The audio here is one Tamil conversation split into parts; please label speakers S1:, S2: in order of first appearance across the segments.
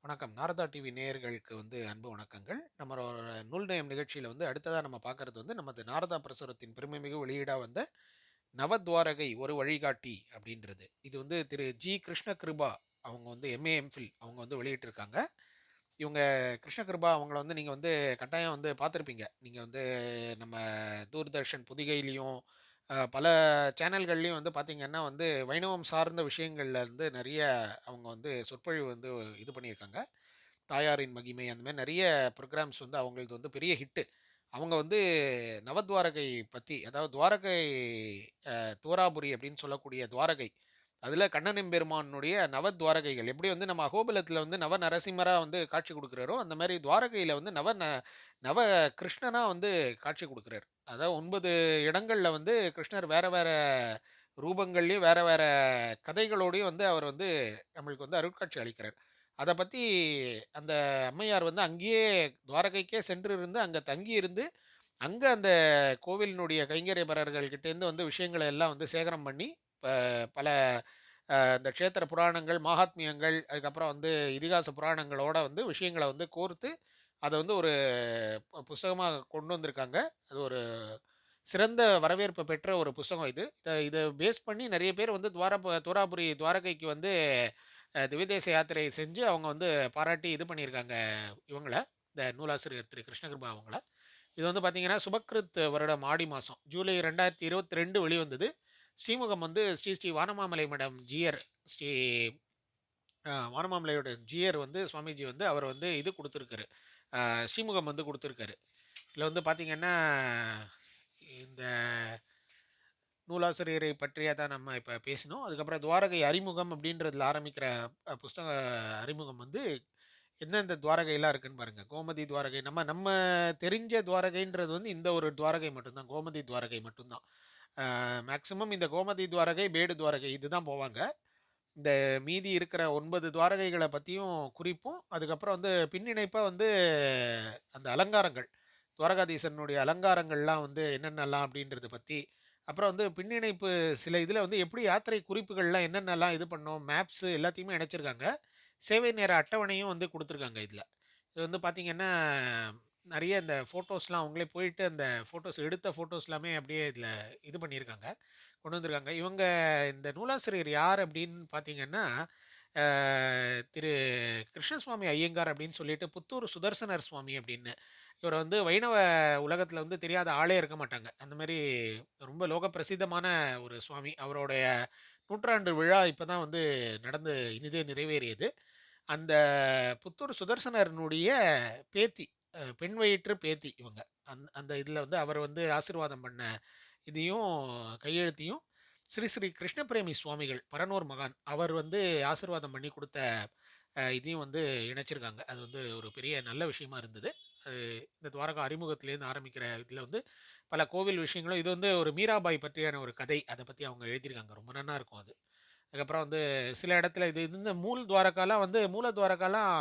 S1: வணக்கம். நாரதா டிவி நேயர்களுக்கு அன்பு வணக்கங்கள். நம்மளோட நூல் நேயம் நிகழ்ச்சியில அடுத்ததா நம்ம பார்க்கறது நமது நாரதா பிரசுரத்தின் பெருமைமிகு வெளியீடா வந்த நவத்வாரகை ஒரு வழிகாட்டி அப்படின்றது. இது திரு ஜி. கிருஷ்ண கிருபா அவங்க எம்ஏ எம்ஃபில் அவங்க வெளியிட்டிருக்காங்க. இவங்க கிருஷ்ண கிருபா அவங்கள நீங்க கட்டாயம் பார்த்துருப்பீங்க. நீங்க நம்ம தூர்தர்ஷன் பொதிகையிலயும் பல சேனல்கள்லயும் பார்த்தீங்கன்னா வைணவம் சார்ந்த விஷயங்கள்ல நிறைய அவங்க சொற்பொழிவு இது பண்ணியிருக்காங்க. தாயாரின் மகிமை அந்த மாதிரி நிறைய ப்ரோக்ராம்ஸ் அவங்களுக்கு பெரிய ஹிட்டு. அவங்க நவத்வாரகை பற்றி, அதாவது துவாரகை தோராபுரி அப்படின்னு சொல்லக்கூடிய துவாரகை, அதில் கண்ணன் எம்பெருமானுடைய நவத்வாரகைகள் எப்படி நம்ம அகோபலத்தில் நவ நரசிம்மரா காட்சி கொடுக்குறாரோ, அந்த மாதிரி துவாரகையில் நவ கிருஷ்ணனா காட்சி கொடுக்குறாரு. அதாவது 9 இடங்கள்ல கிருஷ்ணர் வேற வேற ரூபங்கள்லையும் வேற வேற கதைகளோடையும் அவர் நம்மளுக்கு அருட்காட்சி அளிக்கிறார். அத பத்தி அந்த அம்மையார் அங்கேயே துவாரகைக்கே சென்று இருந்து, அங்க தங்கி இருந்து, அங்க அந்த கோவிலினுடைய கைங்கரியபரர்கள் கிட்டேருந்து விஷயங்கள எல்லாம் சேகரம் பண்ணி, ப பல இந்த க்ஷேத்திர புராணங்கள், மகாத்மியங்கள், அதுக்கப்புறம் இதிகாச புராணங்களோட விஷயங்கள கோர்த்து, அத ஒரு புஸ்தகமா கொண்டு வந்திருக்காங்க. அது ஒரு சிறந்த வரவேற்பு பெற்ற ஒரு புஸ்தகம் இது. இத பேஸ் பண்ணி நெறைய பேர் தோராபுரி துவாரகைக்கு திவ்யதேச யாத்திரை செஞ்சு அவங்க பாராட்டி இது பண்ணியிருக்காங்க இவங்கள. இந்த நூலாசிரியர் திரு கிருஷ்ணகிருபா அவங்கள. இது பார்த்தீங்கன்னா, சுபக்கிருத் வருடம் ஆடி மாசம் ஜூலை 2022 வெளிவந்தது. ஸ்ரீமுகம் ஸ்ரீ ஸ்ரீ வானமாமலை மடம் ஜீயர் ஸ்ரீ வானமாமலையோட ஜீயர் சுவாமிஜி அவர் இது குடுத்திருக்காரு. ஸ்ரீமுகம் குடுத்திருக்காரு. இதுல பார்த்தீங்கன்னா, இந்த நூலாசிரியரை பற்றிய தான் நம்ம இப்ப பேசினோம். அதுக்கப்புறம் துவாரகை அறிமுகம் அப்படின்றதுல ஆரம்பிக்கிற புஸ்தக அறிமுகம் எந்தெந்த துவாரகைலாம் இருக்குன்னு பாருங்க. கோமதி துவாரகை நம்ம நம்ம தெரிஞ்ச துவாரகைன்றது இந்த ஒரு துவாரகை மட்டும்தான். கோமதி துவாரகை மட்டும்தான். மேக்சிமம் இந்த கோமதி துவாரகை, பேடு துவாரகை இதுதான் போவாங்க. இந்த மீதி இருக்கிற 9 துவாரகைகளை பற்றியும் குறிப்பும், அதுக்கப்புறம் பின்னிணைப்பா அந்த அலங்காரங்கள், துவாரகாதீசனுடைய அலங்காரங்கள்லாம் என்னென்னலாம் அப்படின்றத பற்றி, அப்புறம் பின்னிணைப்பு சில இதில் எப்படி யாத்திரை குறிப்புகள்லாம் என்னென்னலாம் இது பண்ணோம், மேப்ஸு எல்லாத்தையுமே இணைச்சிருக்காங்க. சேவை நேர அட்டவணையும் கொடுத்துருக்காங்க இதில். இது பார்த்தீங்கன்னா, நிறைய இந்த ஃபோட்டோஸ்லாம் அவங்களே போயிட்டு அந்த ஃபோட்டோஸ் எடுத்த ஃபோட்டோஸ் எல்லாமே அப்படியே இதில் இது பண்ணியிருக்காங்க, கொண்டு வந்திருக்காங்க. இவங்க இந்த நூலாசிரியர் யார் அப்படின்னு பார்த்தீங்கன்னா, திரு கிருஷ்ணசுவாமி ஐயங்கார் அப்படின்னு சொல்லிட்டு புத்தூர் சுதர்சனர் சுவாமி அப்படின்னு. இவர் வைணவ உலகத்தில் தெரியாத ஆளே இருக்க மாட்டாங்க. அந்த மாதிரி ரொம்ப லோக பிரசித்தமான ஒரு சுவாமி. அவருடைய 100ஆண்டு விழா இப்போ தான் நடந்து இனிதே நிறைவேறியது. அந்த புத்தூர் சுதர்சனரனுடைய பேத்தி, பெண் வயிற்று பேத்தி இவங்க. அந்த இதில் அவர் ஆசீர்வாதம் பண்ண இதையும் கையெழுத்தையும் ஸ்ரீ ஸ்ரீ கிருஷ்ணபிரேமி சுவாமிகள் பரனூர் மகான் அவர் ஆசீர்வாதம் பண்ணி கொடுத்த இதையும் இணைச்சிருக்காங்க. அது ஒரு பெரிய நல்ல விஷயமா இருந்தது. அது இந்த துவாரகா அறிமுகத்திலேருந்து ஆரம்பிக்கிற இதில் பல கோவில் விஷயங்களும் இது ஒரு மீராபாய் பற்றியான ஒரு கதை. அதை பற்றி அவங்க எழுதியிருக்காங்க. ரொம்ப நல்லா இருக்கும் அது. அதுக்கப்புறம் சில இடத்துல இது இந்த மூல் துவாரகாலாம் மூல துவாரகாலாம்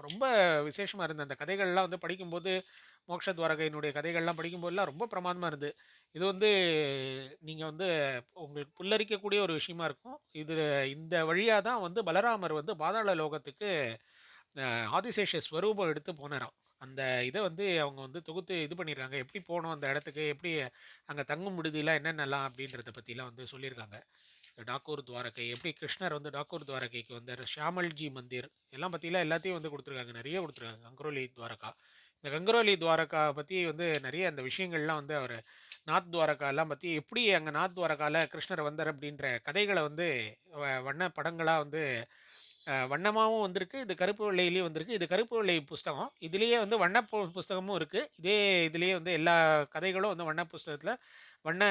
S1: ரொம்ப விசேஷமா இருந்தது. அந்த கதைகள்லாம் படிக்கும்போது, மோட்ச துவாரகையினுடைய கதைகள்லாம் படிக்கும்போதெல்லாம் ரொம்ப பிரமாதமா இருந்தது. இது நீங்க உங்களுக்கு புல்லரிக்கக்கூடிய ஒரு விஷயமா இருக்கும். இது இந்த வழியா தான் பலராமர் பாதாள லோகத்துக்கு ஆதிசேஷ ஸ்வரூபம் எடுத்து போனாராம். அந்த இத அவங்க தொகுத்து இது பண்ணியிருக்காங்க. எப்படி போணும் அந்த இடத்துக்கு, எப்படி அங்க தங்கும் விடுதிலாம் என்னென்னலாம் அப்படின்றத பத்திலாம் சொல்லியிருக்காங்க. டாக்கூர் துவாரகை, எப்படி கிருஷ்ணர் டாக்கூர் துவாரகைக்கு வந்தாரு, ஷியாமல்ஜி மந்திர் எல்லாம் பத்திலாம் எல்லாத்தையும் குடுத்துருக்காங்க. நிறைய குடுத்துருக்காங்க. கங்க்ரோலி துவாரகா. இந்த கங்க்ரோலி துவாரகா பத்தி நிறைய அந்த விஷயங்கள்லாம் அவரு நாத் துவாரகா எல்லாம் பத்தி எப்படி அங்க நாத் துவாரகால கிருஷ்ணர் வந்தார் அப்படின்ற கதைகள வண்ண படங்களா வண்ணமாவும் வந்திருக்கு. இது கருப்பு வெள்ளையிலயும் வந்திருக்கு. இது கருப்பு வெள்ளை புஸ்தகம். இதுலயே வண்ண புஸ்தகமும் இருக்கு. இதே இதுலயே எல்லா கதைகளும் வண்ண புஸ்தகத்துல வண்ண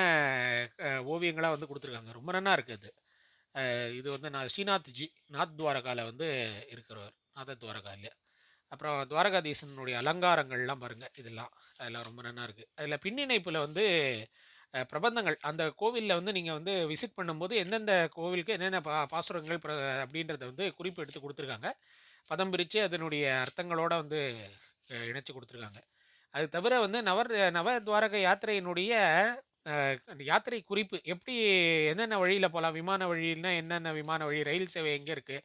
S1: ஓவியங்களா குடுத்துருக்காங்க. ரொம்ப நன்னா இருக்கு அது. இது நான் ஸ்ரீநாத்ஜி, நாத் துவாரகால இருக்கிறவர். நாத துவாரகால. அப்புறம் துவாரகாதீசனுடைய அலங்காரங்கள்லாம் பாருங்க இதெல்லாம். அதெல்லாம் ரொம்ப நன்னா இருக்கு. அதில பின்னிணைப்புல பிரபந்தங்கள் அந்த கோவில்ல நீங்க விசிட் பண்ணும்போது எந்தெந்த கோவிலுக்கு என்னென்ன பாசுரங்கள் அப்படின்றத குறிப்பு எடுத்து குடுத்துருக்காங்க. பதம் பிரிச்சு அதனுடைய அர்த்தங்களோட இணைச்சு குடுத்துருக்காங்க. அது தவிர நவ துவாரக யாத்திரையினுடைய அந்த யாத்திரை குறிப்பு எப்படி என்னென்ன வழியில போலாம்? விமான வழின்னா என்னென்ன விமான வழி? ரயில் சேவை எங்க இருக்கு?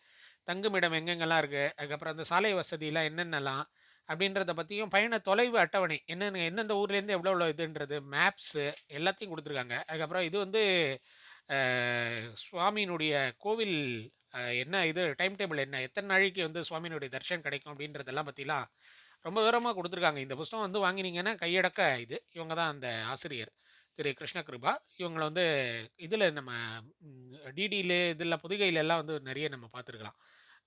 S1: தங்குமிடம் எங்கெங்கெல்லாம் இருக்கு, அதுக்கப்புறம் அந்த சாலை வசதிலாம் என்னென்னலாம் அப்படின்றத பத்தியும், பயண தொலைவு அட்டவணை என்னென்ன எந்தெந்த ஊர்லேருந்து எவ்வளோ எவ்வளோ இதுன்றது, மேப்ஸு எல்லாத்தையும் குடுத்துருக்காங்க. அதுக்கப்புறம் இது வந்து அ சுவாமியினுடைய கோவில் என்ன இது டைம் டேபிள் என்ன, எத்தன நாளைக்கு வந்து சுவாமியினுடைய தரிசனம் கிடைக்கும் அப்படின்றதெல்லாம் பத்திலாம் ரொம்ப விவரமா குடுத்துருக்காங்க. இந்த புஸ்தகம் வந்து வாங்கினீங்கன்னா கையடக்க இது. இவங்க தான் அந்த ஆசிரியர். திரு கிருஷ்ண கிருபா. இவங்கள வந்து இதுல நம்ம டிடில இதில பொதிகையிலலாம் வந்து நெறைய நம்ம பார்த்துருக்கலாம்.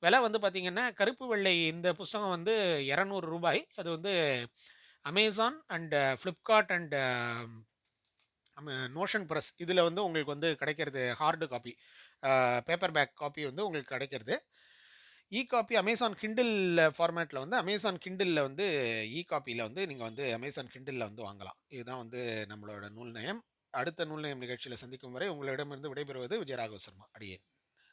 S1: விலை வந்து பார்த்தீங்கன்னா, கருப்பு வெள்ளை இந்த புஸ்தகம் வந்து ரூ. 200. அது வந்து Amazon and Flipkart and Notion press இதில வந்து உங்களுக்கு வந்து கிடைக்கிறது hard copy. Paperback copy வந்து உங்களுக்கு கிடைக்கிறது. காப்பி அமேசான் கிண்டில் ஃபார்மேட்ல வந்து அமேசான் கிண்டில்ல வந்து காப்பியில வந்து நீங்க வந்து அமேசான் கிண்டில்ல வந்து வாங்கலாம். இதுதான் வந்து நம்மளோட நூல் நயம். அடுத்த நூல் நயம் நிகழ்ச்சியில சந்திக்கும் வரை உங்களிடமிருந்து விடைபெறுவது விஜயராகவ சர்மா. அடியேன்.